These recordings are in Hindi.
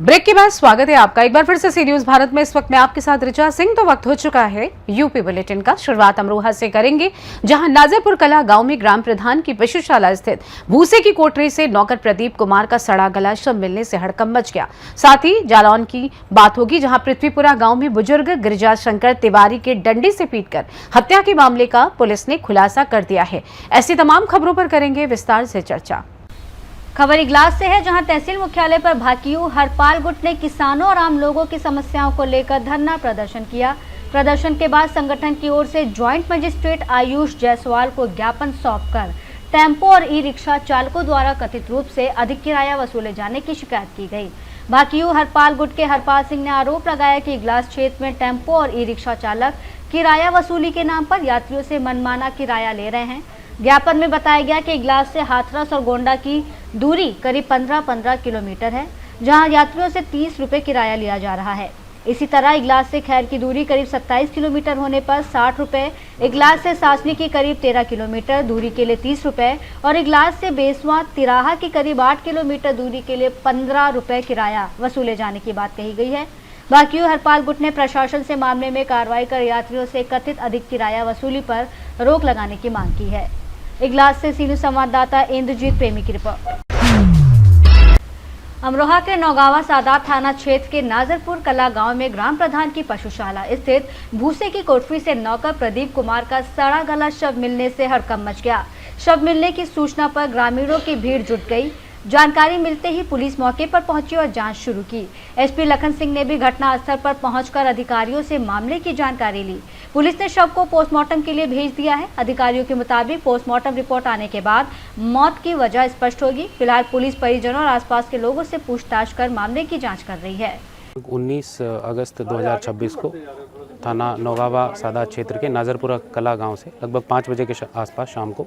ब्रेक के बाद स्वागत है आपका एक बार फिर से सी न्यूज भारत में। इस वक्त मैं आपके साथ ऋचा सिंह। तो वक्त हो चुका है यूपी बुलेटिन का। शुरुआत अमरोहा से करेंगे, जहां नाजरपुर कला गांव में ग्राम प्रधान की पशुशाला स्थित भूसे की कोठरी से नौकर प्रदीप कुमार का सड़ा गला शव मिलने से हड़कंप मच गया। साथ ही जालौन की बात होगी, जहां पृथ्वीपुरा गांव में बुजुर्ग गिरिजा शंकर तिवारी के डंडे से पीटकर हत्या के मामले का पुलिस ने खुलासा कर दिया है। ऐसी तमाम खबरों पर करेंगे विस्तार से चर्चा। खबर इगलास से है, जहां तहसील मुख्यालय पर भाकियू हरपाल गुट ने किसानों और आम लोगों की समस्याओं को लेकर धरना प्रदर्शन किया। प्रदर्शन के बाद संगठन की ओर से ज्वाइंट मजिस्ट्रेट आयुष जायसवाल को ज्ञापन सौंपकर टेम्पो और ई रिक्शा चालकों द्वारा कथित रूप से अधिक किराया वसूले जाने की शिकायत की गई। भाकियू हरपाल गुट के हरपाल सिंह ने आरोप लगाया कि इगलास क्षेत्र में टेम्पो और ई रिक्शा चालक किराया वसूली के नाम पर यात्रियों से मनमाना किराया ले रहे हैं। ज्ञापन में बताया गया कि इगलास से हाथरस और गोंडा की दूरी करीब 15 किलोमीटर है, जहां यात्रियों से 30 रुपये किराया लिया जा रहा है। इसी तरह इगलास से खैर की दूरी करीब 27 किलोमीटर होने पर 60 रुपये, इगलास से सासनी की करीब 13 किलोमीटर दूरी के लिए 30 रुपये और इगलास से बेसवा तिराहा की करीब 8 किलोमीटर दूरी के लिए 15 रुपये किराया वसूले जाने की बात कही गई है। भाकियू हरपाल गुट ने प्रशासन से मामले में कार्रवाई कर यात्रियों से कथित अधिक किराया वसूली पर रोक लगाने की मांग की है। इगलास से सीनू संवाददाता इंद्रजीत प्रेमी की रिपोर्ट। अमरोहा के नौगावा सादात थाना क्षेत्र के नाजरपुर कला गांव में ग्राम प्रधान की पशुशाला स्थित भूसे की कोठरी से नौकर प्रदीप कुमार का सड़ा गला शव मिलने से हड़कंप मच गया। शव मिलने की सूचना पर ग्रामीणों की भीड़ जुट गई। जानकारी मिलते ही पुलिस मौके पर पहुंची और जांच शुरू की। एसपी लखन सिंह ने भी घटनास्थल पर पहुंचकर अधिकारियों से मामले की जानकारी ली। पुलिस ने शव को पोस्टमार्टम के लिए भेज दिया है। अधिकारियों के मुताबिक पोस्टमार्टम रिपोर्ट आने के बाद मौत की वजह स्पष्ट होगी। फिलहाल पुलिस परिजनों और आसपास के लोगों से पूछताछ कर मामले की जाँच कर रही है। 19 अगस्त 2026 को थाना नौगावा सादात क्षेत्र के नाजरपुरा कला गांव से लगभग 5 बजे के आसपास शाम को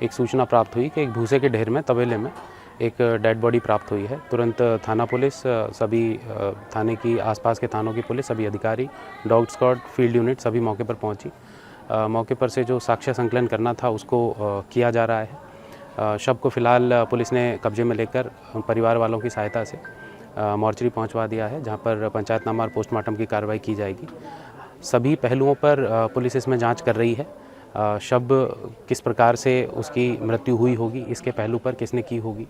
एक सूचना प्राप्त हुई कि एक भूसे के ढेर में तबेले में एक डेड बॉडी प्राप्त हुई है। तुरंत थाना पुलिस, सभी थाने की आसपास के थानों की पुलिस, सभी अधिकारी, डॉग स्क्वाड, फील्ड यूनिट सभी मौके पर पहुंची। मौके पर से जो साक्ष्य संकलन करना था उसको किया जा रहा है। शव को फिलहाल पुलिस ने कब्जे में लेकर परिवार वालों की सहायता से मॉर्चरी पहुंचवा दिया है, जहां पर पंचायतनामा और पोस्टमार्टम की कार्रवाई की जाएगी। सभी पहलुओं पर पुलिस इसमें जाँच कर रही है। शव किस प्रकार से उसकी मृत्यु हुई होगी, इसके पहलू पर किसने की होगी,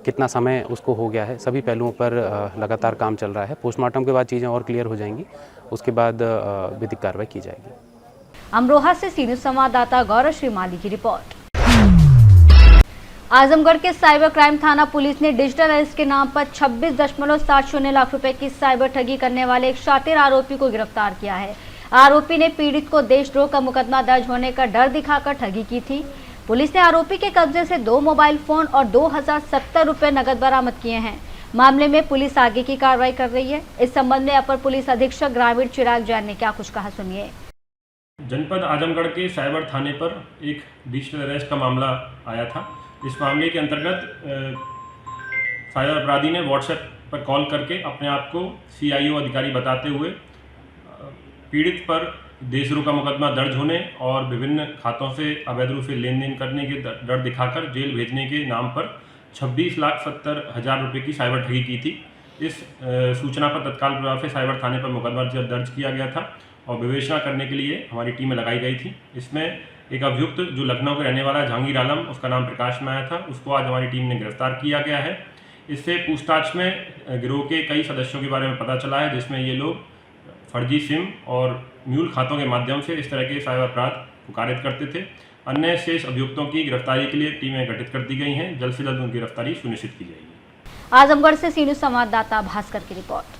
कितना समय उसको हो गया है, सभी पहलुओं पर लगातार काम चल रहा है। पोस्टमार्टम के बाद चीज़ें और क्लियर हो जाएंगी, उसके बाद विधिक कार्रवाई की जाएगी। अमरोहा से सीनियर संवाददाता गौरव श्रीमाली की रिपोर्ट। आजमगढ़ के साइबर क्राइम थाना पुलिस ने डिजिटल अरेस्ट के नाम पर 26.70 लाख रुपए की साइबर ठगी करने वाले एक शातिर आरोपी को गिरफ्तार किया है। आरोपी ने पीड़ित को देशद्रोह का मुकदमा दर्ज होने का डर दिखाकर ठगी की थी। पुलिस ने आरोपी के कब्जे से 2 मोबाइल फोन और 2070 रुपए नकद बरामद किए हैं। मामले में पुलिस आगे की कार्रवाई कर रही है। इस संबंध में अपर पुलिस अधीक्षक ग्रामीण चिराग जैन ने क्या कुछ कहा, सुनिए। जनपद आजमगढ़ के साइबर थाने पर एक डिजिटल अरेस्ट का मामला आया था। इस मामले के अंतर्गत साइबर अपराधी ने व्हाट्सएप पर कॉल करके अपने आप को CIO अधिकारी बताते हुए पीड़ित पर देशद्रोह का मुकदमा दर्ज होने और विभिन्न खातों से अवैध रूप से लेन देन करने के डर दिखाकर जेल भेजने के नाम पर 26,70,000 रुपये की साइबर ठगी की थी। इस सूचना पर तत्काल प्रभाव से साइबर थाने पर मुकदमा दर्ज किया गया था और विवेचना करने के लिए हमारी टीमें लगाई गई थी। इसमें एक अभियुक्त जो लखनऊ के रहने वाला जहांगीर आलम, उसका नाम प्रकाश में आया था, उसको आज हमारी टीम ने गिरफ्तार किया गया है। इससे पूछताछ में गिरोह के कई सदस्यों के बारे में पता चला है, जिसमें ये लोग फर्जी सिम और म्यूल खातों के माध्यम से इस तरह के साइबर अपराध को कारित करते थे। अन्य शेष अभियुक्तों की गिरफ्तारी के लिए टीमें गठित कर दी गई हैं। जल्द से जल्द उनकी गिरफ्तारी सुनिश्चित की जाएगी। आजमगढ़ से सीनियर संवाददाता भास्कर की रिपोर्ट।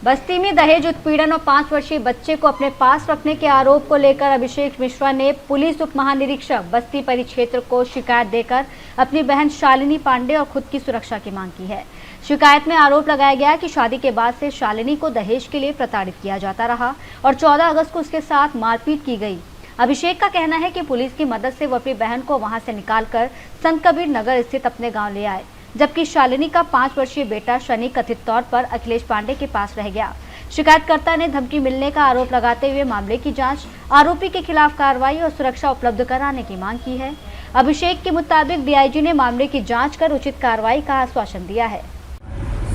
बस्ती में दहेज उत्पीड़न और 5 वर्षीय बच्चे को अपने पास रखने के आरोप को लेकर अभिषेक मिश्रा ने पुलिस उप महानिरीक्षक बस्ती परिक्षेत्र को शिकायत देकर अपनी बहन शालिनी पांडे और खुद की सुरक्षा की मांग की है। शिकायत में आरोप लगाया गया कि शादी के बाद से शालिनी को दहेज के लिए प्रताड़ित किया जाता रहा और 14 अगस्त को उसके साथ मारपीट की गई। अभिषेक का कहना है कि पुलिस की मदद से वो अपनी बहन को वहां से निकालकर संत कबीर नगर स्थित अपने गांव ले आए, जबकि शालिनी का 5 वर्षीय बेटा शनि कथित तौर पर अखिलेश पांडे के पास रह गया। शिकायतकर्ता ने धमकी मिलने का आरोप लगाते हुए मामले की जांच, आरोपी के खिलाफ कार्रवाई और सुरक्षा उपलब्ध कराने की मांग की है। अभिषेक के मुताबिक डीआईजी ने मामले की जांच कर उचित कार्रवाई का आश्वासन दिया है।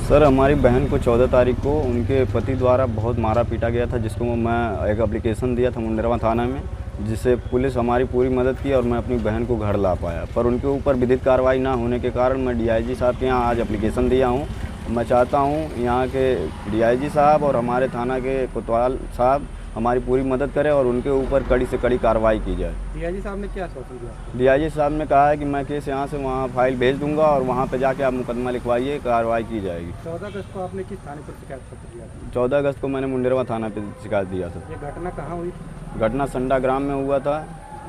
सर, हमारी बहन को 14 तारीख को उनके पति द्वारा बहुत मारा पीटा गया था, जिसको मैं एक एप्लीकेशन दिया था मुंडेरवा थाना में, जिससे पुलिस हमारी पूरी मदद की और मैं अपनी बहन को घर ला पाया। पर उनके ऊपर विधिक कार्रवाई ना होने के कारण मैं डीआईजी साहब के यहाँ आज एप्लीकेशन दिया हूँ। मैं चाहता हूँ यहाँ के डीआईजी साहब और हमारे थाना के कोतवाल साहब हमारी पूरी मदद करें और उनके ऊपर कड़ी से कड़ी कार्रवाई की जाए। डीआईजी साहब ने क्या आश्वासन दिया? डीआईजी साहब ने कहा है कि मैं केस यहाँ से वहाँ फाइल भेज दूंगा और वहाँ पे जाके आप मुकदमा लिखवाइए, कार्रवाई की जाएगी। 14 अगस्त को आपने किस थाने पर शिकायत पत्र दिया था? 14 अगस्त को मैंने मुंडेरवा थाना पे शिकायत दिया था। ये घटना कहाँ हुई थी? घटना संडा ग्राम में हुआ था।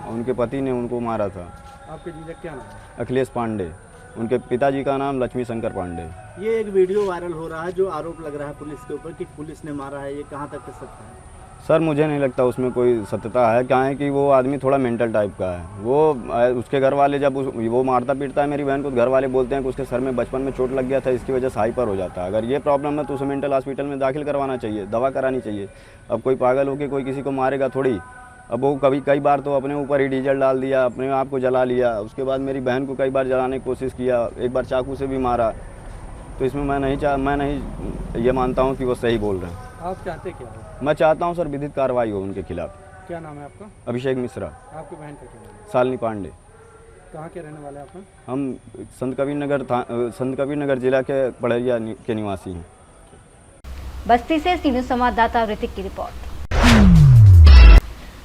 उनके पति ने उनको मारा था। आपके जीजा क्या नाम है? अखिलेश पांडे। उनके पिताजी का नाम लक्ष्मी शंकर पांडे। ये एक वीडियो वायरल हो रहा है जो आरोप लग रहा है पुलिस के ऊपर कि पुलिस ने मारा है, ये कहाँ तक सत्य है? सर, मुझे नहीं लगता उसमें कोई सत्यता है। क्या है कि वो आदमी थोड़ा मेंटल टाइप का है। वो उसके घर वाले जब वो मारता पीटता है मेरी बहन को, घर वाले बोलते हैं कि उसके सर में बचपन में चोट लग गया था, इसकी वजह से हाइपर हो जाता है। अगर ये प्रॉब्लम है तो उसे मेंटल हॉस्पिटल में दाखिल करवाना चाहिए, दवा करानी चाहिए। अब कोई पागल होकर कोई किसी को मारेगा थोड़ी। अब वो कई बार तो अपने ऊपर ही डीजल डाल दिया, अपने आप को जला लिया। उसके बाद मेरी बहन को कई बार जलाने की कोशिश किया, एक बार चाकू से भी मारा। तो इसमें मैं नहीं ये मानता हूँ कि वो सही बोल रहे हैं। आप चाहते क्या हो? मैं चाहता हूँ सर विधिक कार्रवाई हो उनके खिलाफ। क्या नाम है आपका? अभिषेक मिश्रा। आपकी बहन का क्या नाम है? शालिनी पांडे। कहाँ के रहने वाले आप? हम संत कबीर नगर जिला के पड़रिया के निवासी हैं। बस्ती से सीनियर संवाददाता ऋतिक की रिपोर्ट।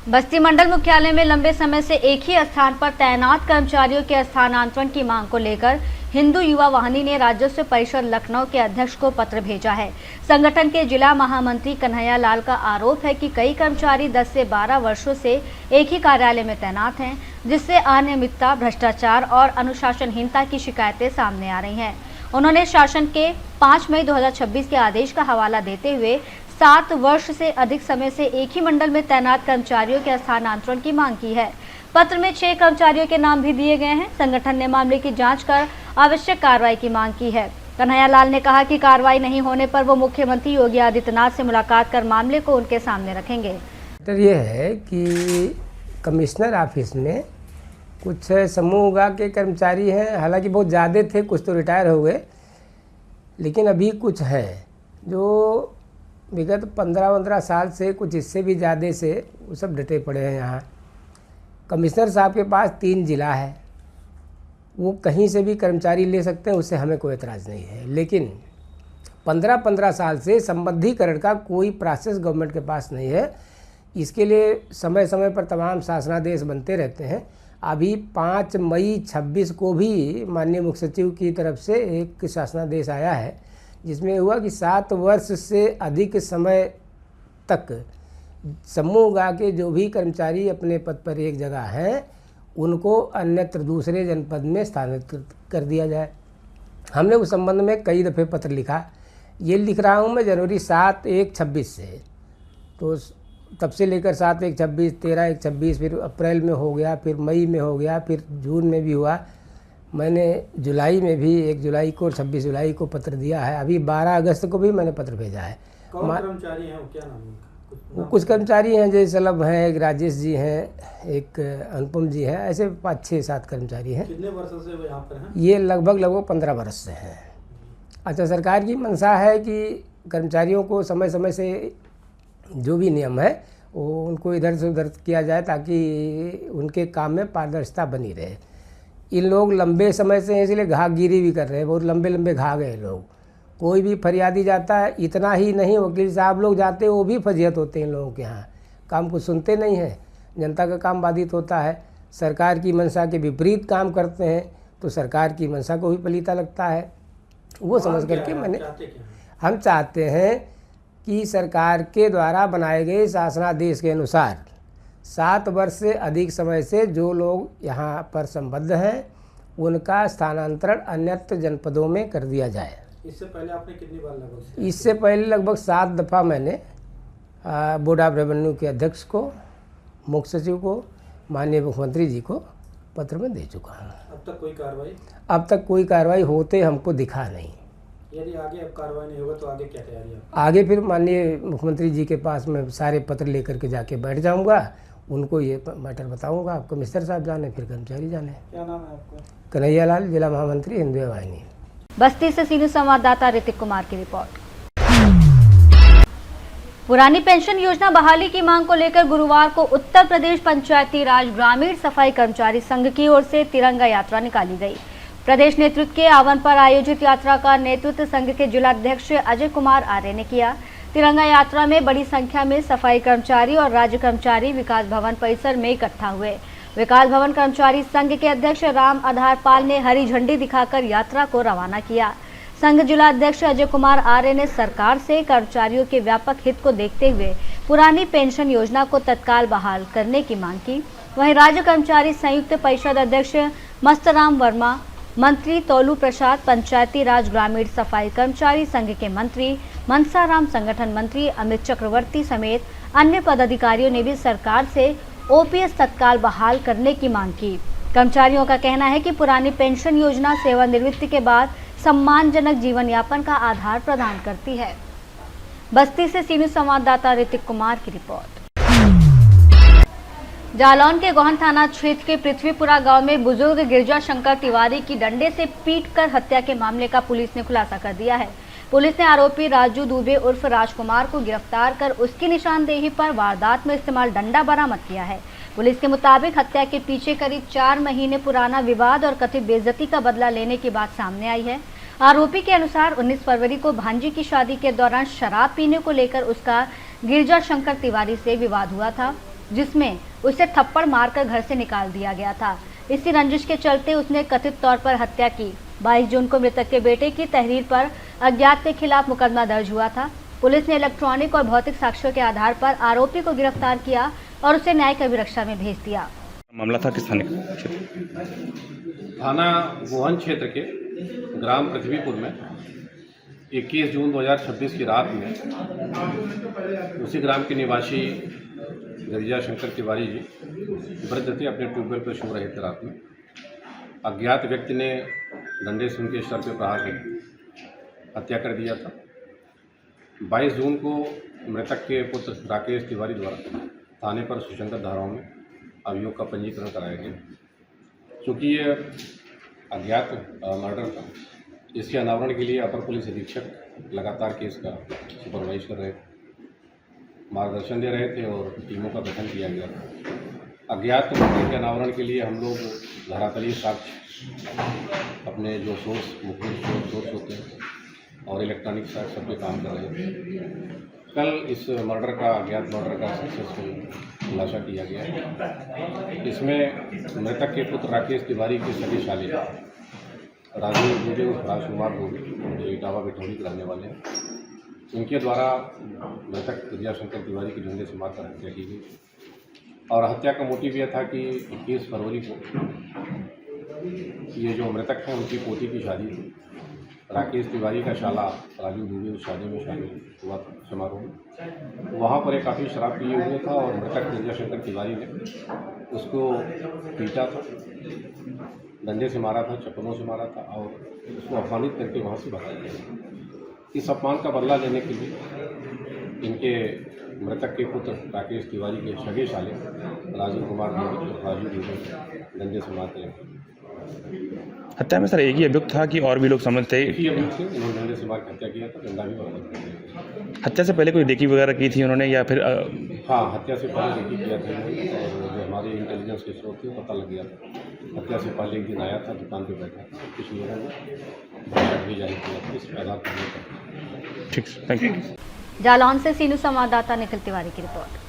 बस्ती मंडल मुख्यालय में लंबे समय से एक ही स्थान पर तैनात कर्मचारियों के स्थानांतरण की मांग को लेकर हिंदू युवा वाहिनी ने राजस्व परिषद लखनऊ के अध्यक्ष को पत्र भेजा है। संगठन के जिला महामंत्री कन्हैया लाल का आरोप है कि कई कर्मचारी 10 से 12 वर्षों से एक ही कार्यालय में तैनात हैं, जिससे अनियमितता, भ्रष्टाचार और अनुशासनहीनता की शिकायतें सामने आ रही हैं। उन्होंने शासन के 5 मई 2026 के आदेश का हवाला देते हुए 7 वर्ष से अधिक समय से एक ही मंडल में तैनात कर्मचारियों के स्थानांतरण की मांग की है। पत्र में 6 कर्मचारियों के नाम भी दिए गए हैं। संगठन ने मामले की जांच कर आवश्यक कार्रवाई की मांग की है। कन्हैया लाल ने कहा कि कार्रवाई नहीं होने पर वो मुख्यमंत्री योगी आदित्यनाथ से मुलाकात कर मामले को उनके सामने रखेंगे। तो ये है कि कमिश्नर ऑफिस में कुछ समूह के कर्मचारी हैं, हालांकि बहुत ज़्यादा थे, कुछ तो रिटायर हो गए, लेकिन अभी कुछ हैं जो विगत 15-15 साल से, कुछ इससे भी ज़्यादा से, वो सब डटे पड़े हैं यहाँ। कमिश्नर साहब के पास 3 जिला है, वो कहीं से भी कर्मचारी ले सकते हैं, उससे हमें कोई एतराज़ नहीं है। लेकिन 15-15 साल से संबद्धीकरण का कोई प्रोसेस गवर्नमेंट के पास नहीं है। इसके लिए समय समय पर तमाम शासनादेश बनते रहते हैं। अभी 5 मई 26 को भी माननीय मुख्य सचिव की तरफ से एक शासनादेश आया है, जिसमें हुआ कि 7 वर्ष से अधिक समय तक समूह के जो भी कर्मचारी अपने पद पर एक जगह हैं, उनको अन्यत्र दूसरे जनपद में स्थानांतरित कर दिया जाए। हमने उस संबंध में कई दफ़े पत्र लिखा। ये लिख रहा हूँ मैं जनवरी 7/1/26 से, तो तब से लेकर 7/1/26, 13/1/26, फिर अप्रैल में हो गया, फिर मई में हो गया, फिर जून में भी हुआ। मैंने जुलाई में भी 1 जुलाई को और 26 जुलाई को पत्र दिया है। अभी 12 अगस्त को भी मैंने पत्र भेजा है। कौन कर्मचारी हैं, क्या नाम है? कुछ कर्मचारी हैं, जैसे सलभ हैं, एक राजेश जी हैं, एक अनुपम जी हैं, ऐसे 5, 6, 7 कर्मचारी हैं। कितने वर्षों से वो यहाँ पर हैं? ये लगभग 15 वर्ष से हैं। अच्छा, सरकार की मंशा है कि कर्मचारियों को समय समय से जो भी नियम है वो उनको इधर से उधर किया जाए, ताकि उनके काम में पारदर्शिता बनी रहे। इन लोग लंबे समय से इसलिए घाघगिरी भी कर रहे हैं, बहुत लंबे लंबे घा गए लोग। कोई भी फरियादी जाता है, इतना ही नहीं, वकील साहब लोग जाते हैं, वो भी फजीहत होते हैं इन लोगों के यहाँ, काम को सुनते नहीं हैं, जनता का काम बाधित होता है। सरकार की मंशा के विपरीत काम करते हैं तो सरकार की मंशा को भी पलीता लगता है। वो समझ करके हम चाहते हैं कि सरकार के द्वारा बनाए गए शासनादेश के अनुसार 7 वर्ष से अधिक समय से जो लोग यहाँ पर संबद्ध हैं, उनका स्थानांतरण अन्यत्र जनपदों में कर दिया जाए। इससे पहले आपने कितनी बार लगभग? इससे पहले लगभग 7 दफ़ा मैंने बोर्ड ऑफ रेवेन्यू के अध्यक्ष को, मुख्य सचिव को, माननीय मुख्यमंत्री जी को पत्र में दे चुका हूँ। अब तक कोई कार्रवाई? अब तक कोई कार्रवाई होते हमको दिखा नहीं। यदि आगे अब कार्रवाई नहीं होगा तो आगे क्या तैयारी है? आगे फिर माननीय मुख्यमंत्री जी के पास मैं सारे पत्र लेकर के जाके बैठ जाऊंगा, उनको ये मैटर बताऊंगा। आप कमिश्नर साहब जाने, फिर कर्मचारी जाने। क्या नाम है आपका? कन्हैया लाल, जिला महामंत्री हिंदू वाहिनी। बस्ती से सीनियर संवाददाता ऋतिक कुमार की रिपोर्ट। पुरानी पेंशन योजना बहाली की मांग को लेकर गुरुवार को उत्तर प्रदेश पंचायती राज ग्रामीण सफाई कर्मचारी संघ की ओर से तिरंगा यात्रा निकाली गई। प्रदेश नेतृत्व के आह्वान पर आयोजित यात्रा का नेतृत्व संघ के जिलाध्यक्ष अजय कुमार आर्य ने किया। तिरंगा यात्रा में बड़ी संख्या में सफाई कर्मचारी और राज्य कर्मचारी विकास भवन परिसर में इकट्ठा हुए। विकास भवन कर्मचारी संघ के अध्यक्ष राम आधार पाल ने हरी झंडी दिखाकर यात्रा को रवाना किया। संघ जिलाध्यक्ष अजय कुमार आर्य ने सरकार से कर्मचारियों के व्यापक हित को देखते हुए पुरानी पेंशन योजना को तत्काल बहाल करने की मांग की। वहीं राज्य कर्मचारी संयुक्त परिषद अध्यक्ष मस्तराम वर्मा, मंत्री तोलू प्रसाद, पंचायती राज ग्रामीण सफाई कर्मचारी संघ के मंत्री मनसाराम, संगठन मंत्री अमित चक्रवर्ती समेत अन्य पदाधिकारियों ने भी सरकार से ओपीएस तत्काल बहाल करने की मांग की। कर्मचारियों का कहना है कि पुरानी पेंशन योजना सेवानिवृत्ति के बाद सम्मानजनक जीवन यापन का आधार प्रदान करती है। बस्ती से सीनियर संवाददाता ऋतिक कुमार की रिपोर्ट। जालौन के गोहन थाना क्षेत्र के पृथ्वीपुरा गांव में बुजुर्ग गिरजा शंकर तिवारी की डंडे से पीटकर हत्या के मामले का पुलिस ने खुलासा कर दिया है। पुलिस ने आरोपी राजू दुबे उर्फ राजकुमार को गिरफ्तार कर उसकी निशानदेही पर वारदात में इस्तेमाल डंडा बरामद किया है। पुलिस के मुताबिक हत्या के पीछे करीब 4 महीने पुराना विवाद और कथित बेइज्जती का बदला लेने की बात सामने आई है। आरोपी के अनुसार 19 फरवरी को भांजी की शादी के दौरान शराब पीने को लेकर उसका गिरजा शंकर तिवारी से विवाद हुआ था, जिसमें उसे थप्पड़ मारकर घर से निकाल दिया गया था। इसी रंजिश के चलते उसने कथित तौर पर हत्या की। 22 जून को मृतक के बेटे की तहरीर पर अज्ञात के खिलाफ मुकदमा दर्ज हुआ था। पुलिस ने इलेक्ट्रॉनिक और भौतिक साक्ष्यों के आधार पर आरोपी को गिरफ्तार किया और उसे न्यायिक अभिरक्षा में भेज दिया। मामला था किस थाने का? थाना गोहन क्षेत्र के ग्राम पृथ्वीपुर में 21 जून 2026 की रात में उसी ग्राम के निवासी गिरजा शंकर तिवारी जी वृद्ध थे, अपने ट्यूबवेल पर सो रहे थे। रात में अज्ञात व्यक्ति ने डंडे से उनके सर पर प्रहार कर हत्या कर दिया था। 22 जून को मृतक के पुत्र राकेश तिवारी द्वारा थाने पर सुसंगत धाराओं में अभियोग का पंजीकरण कराया गया। चूँकि ये अज्ञात मर्डर था, इसके अनावरण के लिए अपर पुलिस अधीक्षक लगातार केस का सुपरवाइज कर रहे थे, मार्गदर्शन दे रहे थे और टीमों का गठन किया गया था। अज्ञात मर्डर के अनावरण के लिए हम लोग धरातलीय साक्ष्य, अपने जो मुख्य सोर्स होते हैं और इलेक्ट्रॉनिक साक्ष्य सब पे काम कर रहे थे। कल इस मर्डर का, अज्ञात मर्डर का सक्सेसफुल खुलासा किया गया। इसमें मृतक के पुत्र राकेश तिवारी के सभी शाली राजू दुबे और राजकुमार दुबे जो इटावा बिठौली के रहने वाले हैं, इनके द्वारा मृतक गिरजा शंकर तिवारी के डंडे से मारकर हत्या की गई। और हत्या का मोटिव यह था कि 21 फरवरी को ये जो मृतक हैं उनकी पोती की शादी थी। राकेश तिवारी का शाला राजू दुबे उस शादी में शामिल हुआ था समारोह में। वहाँ पर एक काफ़ी शराब पिए हुए था और मृतक गिरजा शंकर तिवारी ने उसको पीटा था, डंडे से मारा था, चप्पलों से मारा था और उसको अपमानित करके वहाँ से भगा दिया। इस अपमान का बदला लेने के लिए इनके मृतक के पुत्र राकेश तिवारी के सगे शाले राजू कुमार दुबे और राजू दुबे डंडे से मारते। हत्या में सर एक ही अभियुक्त था कि और भी लोग सम्मिलित थे? एक ही अभियुक्त थे, उन्होंने डंडे से मार के हत्या किया था, डंडा भी बरामद कर दिया। हत्या से पहले कोई देखी वगैरह की थी उन्होंने या फिर हाँ, हत्या से पहले देखी किया था और जो हमारे इंटेलिजेंस के स्रोत थे पता लग गया था। हत्या से पहले एक दिन आया था, दुकान पे बैठा था, कुछ लोगों ने भी जारी किया था, इस आधार पर। ठीक, थैंक यू। जालौन से सीनू संवाददाता निखिल तिवारी की रिपोर्ट।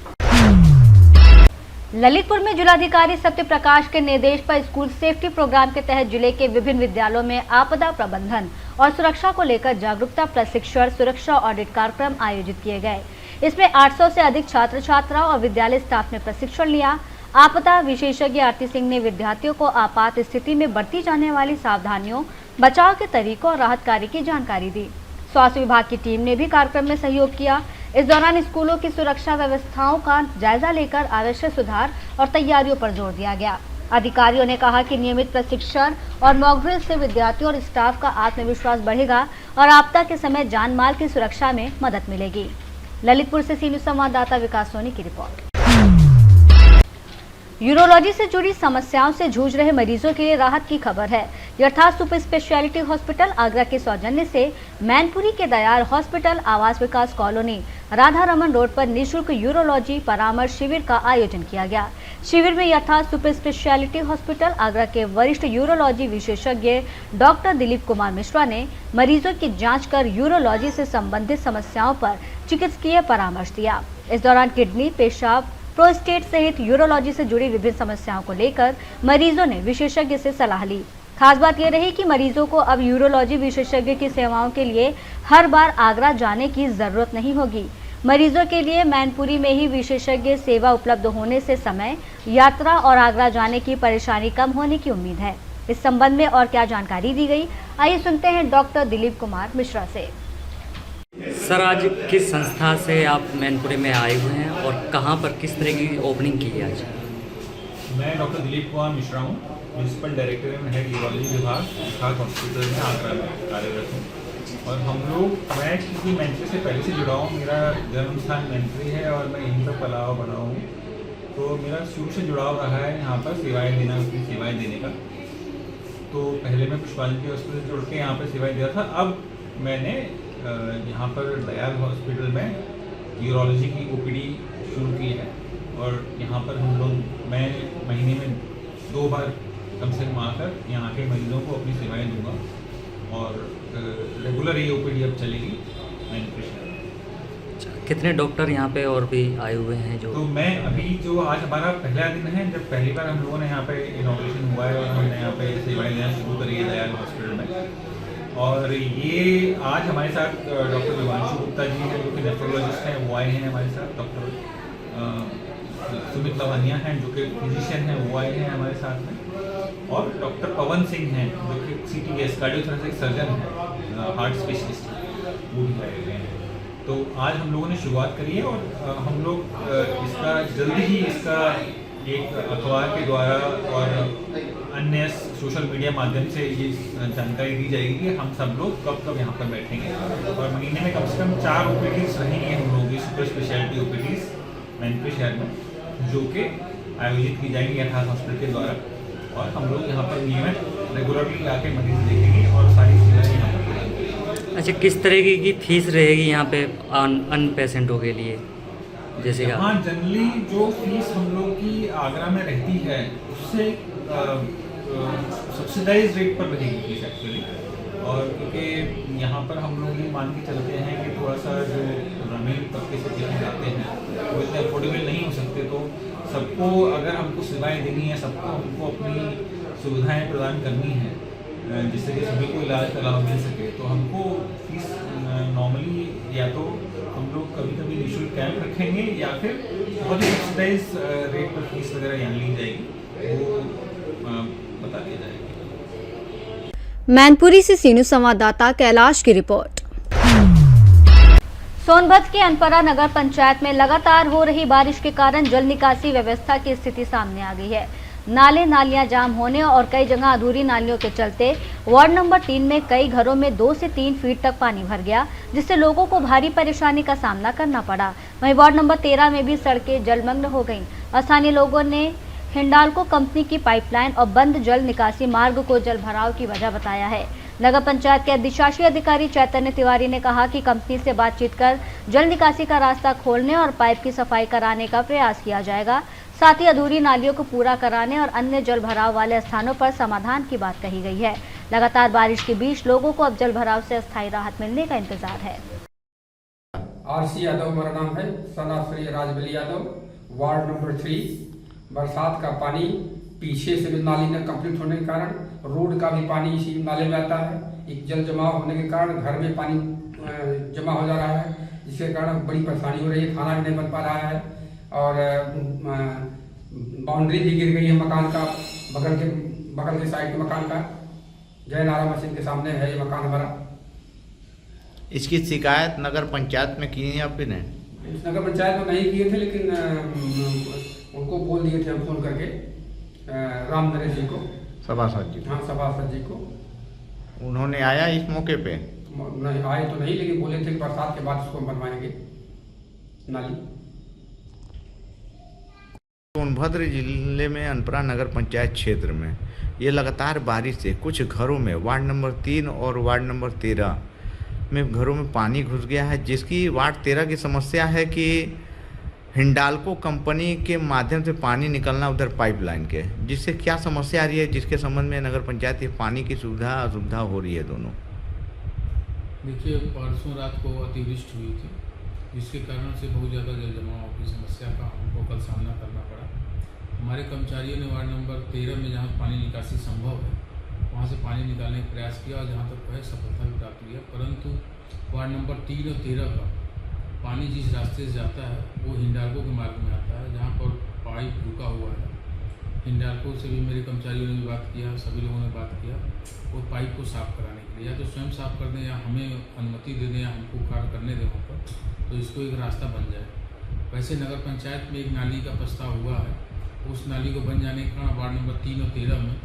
ललितपुर में जिलाधिकारी सत्य प्रकाश के निर्देश पर स्कूल सेफ्टी प्रोग्राम के तहत जिले के विभिन्न विद्यालयों में आपदा प्रबंधन और सुरक्षा को लेकर जागरूकता प्रशिक्षण, सुरक्षा ऑडिट कार्यक्रम आयोजित किए गए। इसमें 800 से अधिक छात्र छात्राओं और विद्यालय स्टाफ ने प्रशिक्षण लिया। आपदा विशेषज्ञ आरती सिंह ने विद्यार्थियों को आपात स्थिति में बरती जाने वाली सावधानियों, बचाव के तरीकों और राहत कार्य की जानकारी दी। स्वास्थ्य विभाग की टीम ने भी कार्यक्रम में सहयोग किया। इस दौरान स्कूलों की सुरक्षा व्यवस्थाओं का जायजा लेकर आवश्यक सुधार और तैयारियों पर जोर दिया गया। अधिकारियों ने कहा कि नियमित प्रशिक्षण और मॉक ड्रिल से विद्यार्थियों और स्टाफ का आत्मविश्वास बढ़ेगा और आपदा के समय जान माल की सुरक्षा में मदद मिलेगी। ललितपुर से सी न्यूज़ संवाददाता विकास सोनी की रिपोर्ट। यूरोलॉजी से जुड़ी समस्याओं से जूझ रहे मरीजों के लिए राहत की खबर है। यथार्थ सुपर स्पेशलिटी हॉस्पिटल आगरा के सौजन्य से मैनपुरी के दयाल हॉस्पिटल आवास विकास कॉलोनी राधा रमन रोड पर निःशुल्क यूरोलॉजी परामर्श शिविर का आयोजन किया गया। शिविर में यथार्थ सुपर स्पेशलिटी हॉस्पिटल आगरा के वरिष्ठ यूरोलॉजी विशेषज्ञ डॉक्टर दिलीप कुमार मिश्रा ने मरीजों की जाँच कर यूरोलॉजी से संबंधित समस्याओं पर चिकित्सकीय परामर्श दिया। इस दौरान किडनी, पेशाब, प्रोस्टेट सहित यूरोलॉजी से जुड़ी विभिन्न समस्याओं को लेकर मरीजों ने विशेषज्ञ से सलाह ली। खास बात यह रही कि मरीजों को अब यूरोलॉजी विशेषज्ञ की सेवाओं के लिए हर बार आगरा जाने की जरूरत नहीं होगी। मरीजों के लिए मैनपुरी में ही विशेषज्ञ सेवा उपलब्ध होने से समय, यात्रा और आगरा जाने की परेशानी कम होने की उम्मीद है। इस संबंध में और क्या जानकारी दी गई, आइए सुनते हैं डॉक्टर दिलीप कुमार मिश्रा से। सर, आज किस संस्था से आप मैनपुरी में आए हुए हैं और कहां पर किस तरह की ओपनिंग की है आज? मैं डॉक्टर दिलीप कुमार मिश्रा हूँ, म्यूनसिपल डायरेक्टर एवं हेड यूरोलॉजी विभाग विभाग हॉस्पिटल में आगरा में कार्यरत हूँ। और हम लोग, मैं क्योंकि मैनपुरी से पहले से जुड़ा हूँ, मेरा जन्म स्थान मैनपुरी है और मैं यहीं पर पला बड़ा हूँ, तो मेरा शुरू से जुड़ाव रहा है यहाँ पर सेवाएँ देना, अपनी सेवाएँ देने का। तो पहले मैं पुष्पांजलि हॉस्पिटल जुड़ के यहाँ पर सेवाएँ दिया था। अब मैंने यहाँ पर दयाल हॉस्पिटल में यूरोलॉजी की ओपीडी शुरू की है और यहाँ पर हम लोग, मैं महीने में 2 बार कम से कम आकर यहाँ के मरीजों को अपनी सेवाएं दूंगा और रेगुलर ये ओपीडी अब चलेगी। कितने डॉक्टर यहाँ पे और भी आए हुए हैं जो? तो मैं अभी जो आज हमारा पहला दिन है, जब पहली बार हम लोगों ने यहाँ पे इनॉग्रेशन हुआ है और हमने यहाँ पे सेवाएँ देना शुरू करी है दयाल हॉस्पिटल में। और ये आज हमारे साथ डॉक्टर विवांशु गुप्ता जी हैं जो कि नेफ्रोलॉजिस्ट हैं, वो आए हैं हमारे साथ। डॉक्टर सुमित लवानिया हैं जो कि फिजिशियन हैं, वो आए हैं हमारे साथ में। और डॉक्टर पवन सिंह हैं जो कि CTS कार्डियोथोरेसिक सर्जन हैं, हार्ट स्पेशलिस्ट, वो भी आए हुए हैं। तो आज हम लोगों ने शुरुआत करी है और हम लोग इसका जल्दी ही इसका एक अखबार के द्वारा और अन्य सोशल मीडिया माध्यम से ये जानकारी दी जाएगी कि हम सब लोग कब कब यहाँ पर बैठेंगे। और महीने में कम से कम 4 ओपीडीज रहेंगी हम लोगों की, सुपर स्पेशलिटी ओपीडीज मैनपुरी शहर में, जो कि आयोजित की जाएंगी यथार्थ हॉस्पिटल के द्वारा। और हम लोग यहाँ पर नियमित रेगुलरली आके मरीज देखेंगे और सारी सेवाएँ यहाँ पर करेंगे। अच्छा, किस तरीके की फीस रहेगी यहाँ पे अन्य पेशेंटों के लिए? जैसे हाँ, जनरली जो फीस हम लोग की आगरा में रहती है उससे सब्सिडाइज रेट पर रहेगी फीस एक्चुअली। और क्योंकि यहाँ पर हम लोग ये मान के चलते हैं कि थोड़ा सा जो ग्रामीण तबके से पेशेंट आते हैं वो इतने अफोर्डेबल नहीं हो सकते, तो सबको अगर हमको सेवाएँ देनी है, सबको हमको अपनी सुविधाएँ प्रदान करनी है जिससे कि सभी को इलाज का लाभ मिल सके, तो हमको फीस नॉर्मली या तो हम लोग कभी कभी निःशुल्क कैंप रखेंगे या फिर बहुत ही सब्सिडाइज रेट पर फीस वगैरह यहाँ ली जाएगी, वो बता दिया जाएगा। मैनपुरी से सी न्यूज़ संवाददाता कैलाश की रिपोर्ट। सोनभद्र के अनपरा नगर पंचायत में लगातार हो रही बारिश के कारण जल निकासी व्यवस्था की स्थिति सामने आ गई है। नाले नालियां जाम होने और कई जगह अधूरी नालियों के चलते वार्ड नंबर 3 में कई घरों में 2 से 3 फीट तक पानी भर गया, जिससे लोगों को भारी परेशानी का सामना करना पड़ा। वहीं वार्ड नंबर 13 में भी सड़कें जलमग्न हो गईं। स्थानीय लोगों ने हिंडाल्को कंपनी की पाइपलाइन और बंद जल निकासी मार्ग को जल भराव की वजह बताया है। नगर पंचायत के अधिशासी अधिकारी चैतन्य तिवारी ने कहा कि कंपनी से बातचीत कर जल निकासी का रास्ता खोलने और पाइप की सफाई कराने का प्रयास किया जाएगा। साथ ही अधूरी नालियों को पूरा कराने और अन्य जल भराव वाले स्थानों पर समाधान की बात कही गई है। लगातार बारिश के बीच लोगों को अब जल भराव से अस्थायी राहत मिलने का इंतजार है। RC यादव मेरा नाम है, सनाश्री राजबली यादव, वार्ड नंबर 3। बरसात का पानी पीछे से नाली न कंप्लीट होने के कारण रोड का भी पानी इसी नाले में आता है। एक जल जमाव होने के कारण घर में पानी जमा हो जा रहा है, जिसके कारण बड़ी परेशानी हो रही है। खाना भी नहीं बन पा रहा है और बाउंड्री भी गिर गई है मकान का, बगल के साइड के मकान का। जय नारा मशीन के सामने है ये मकान हमारा। इसकी शिकायत नगर पंचायत में की है आपने? नगर पंचायत में नहीं किए थे, लेकिन उनको बोल दिए थे हम फोन करके राम नरेश जी को, सभासद जी हाँ सभासद जी को। उन्होंने आया इस मौके पे? नहीं आए तो नहीं, लेकिन बोले थे कि बरसात के बाद इसको बनवाएंगे नाली। सोनभद्र जिले में अनपरा नगर पंचायत क्षेत्र में ये लगातार बारिश से कुछ घरों में वार्ड नंबर 3 और वार्ड नंबर 13 में घरों में पानी घुस गया है, जिसकी वार्ड 13 की समस्या है कि हिंडाल्को कंपनी के माध्यम से पानी निकलना उधर पाइपलाइन के, जिससे क्या समस्या आ रही है, जिसके संबंध में नगर पंचायत की पानी की सुविधा असुविधा हो रही है दोनों। देखिए, परसों रात को अतिवृष्टि हुई थी, जिसके कारण से बहुत ज़्यादा जल जमाव की समस्या का हमको कल सामना करना पड़ा। हमारे कर्मचारियों ने वार्ड नंबर 13 में जहाँ पानी निकासी संभव है वहाँ से पानी निकालने का प्रयास किया और जहाँ तक है सफलता भी प्राप्त किया, परंतु वार्ड नंबर 3 और 13 का पानी जिस रास्ते से जाता है वो हिंडाल्को के मार्ग में आता है, जहाँ पर पाइप रुका हुआ है। हिंडाल्को से भी मेरे कर्मचारियों ने भी बात किया, सभी लोगों ने बात किया, वो पाइप को साफ़ कराने के लिए या तो स्वयं साफ़ कर दें या हमें अनुमति दे दें या हमको कार्य करने दें वहाँ पर, तो इसको एक रास्ता बन जाए। वैसे नगर पंचायत में एक नाली का प्रस्ताव हुआ है, उस नाली को बन जाने के कारण वार्ड नंबर 3 और 13 में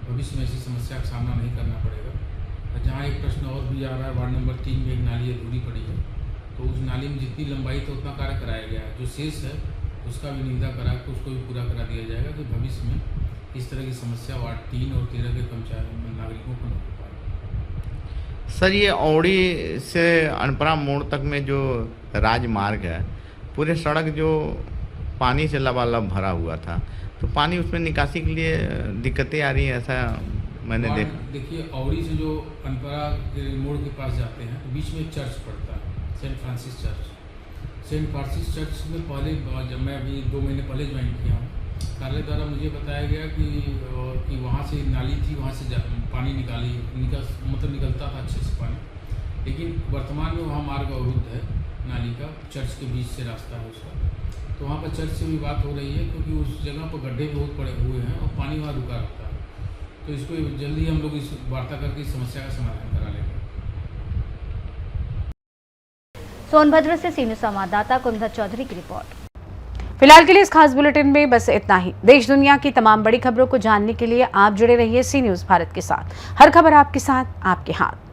भविष्य में ऐसी समस्या का सामना नहीं करना पड़ेगा। और जहाँ एक प्रश्न और भी आ रहा है, वार्ड नंबर 3 में एक नाली अधूरी पड़ी है, तो उस नाली में जितनी लंबाई था उतना कार्य कराया गया है, जो शेष है उसका भी निविदा करा के उसको भी पूरा करा दिया जाएगा कि भविष्य में इस तरह की समस्या वार्ड 3 और 13 के कर्मचारी नागरिकों को न हो पाए। सर, ये औड़ी से अनपरा मोड़ तक में जो राजमार्ग है, पूरे सड़क जो पानी से लबालब भरा हुआ था, तो पानी उसमें निकासी के लिए दिक्कतें आ रही हैं, ऐसा मैंने देखा। देखिए, औड़ी से जो अनपरा के मोड़ के पास जाते हैं तो बीच में एक चर्च पड़ता है, Saint Francis church. Saint Francis church में पहले जब मैं अभी 2 महीने पहले ज्वाइन किया हूँ, कार्यालय द्वारा मुझे बताया गया कि वहाँ से नाली थी, वहाँ से पानी निकलता था अच्छे से पानी, लेकिन वर्तमान में वहाँ मार्ग अवरुद्ध है नाली का, चर्च के बीच से रास्ता है उसका। तो वहाँ पर चर्च से भी बात हो रही है, क्योंकि उस जगह पर गड्ढे बहुत पड़े हुए हैं और पानी वहाँ रुका रहता है, तो इसको जल्दी हम लोग इस वार्ता करके इस समस्या का समाधान करा लेंगे। सोनभद्र से सीनियर संवाददाता कुंदन चौधरी की रिपोर्ट। फिलहाल के लिए इस खास बुलेटिन में बस इतना ही। देश दुनिया की तमाम बड़ी खबरों को जानने के लिए आप जुड़े रहिए सी न्यूज़ भारत के साथ। हर खबर आपके साथ, आपके हाथ।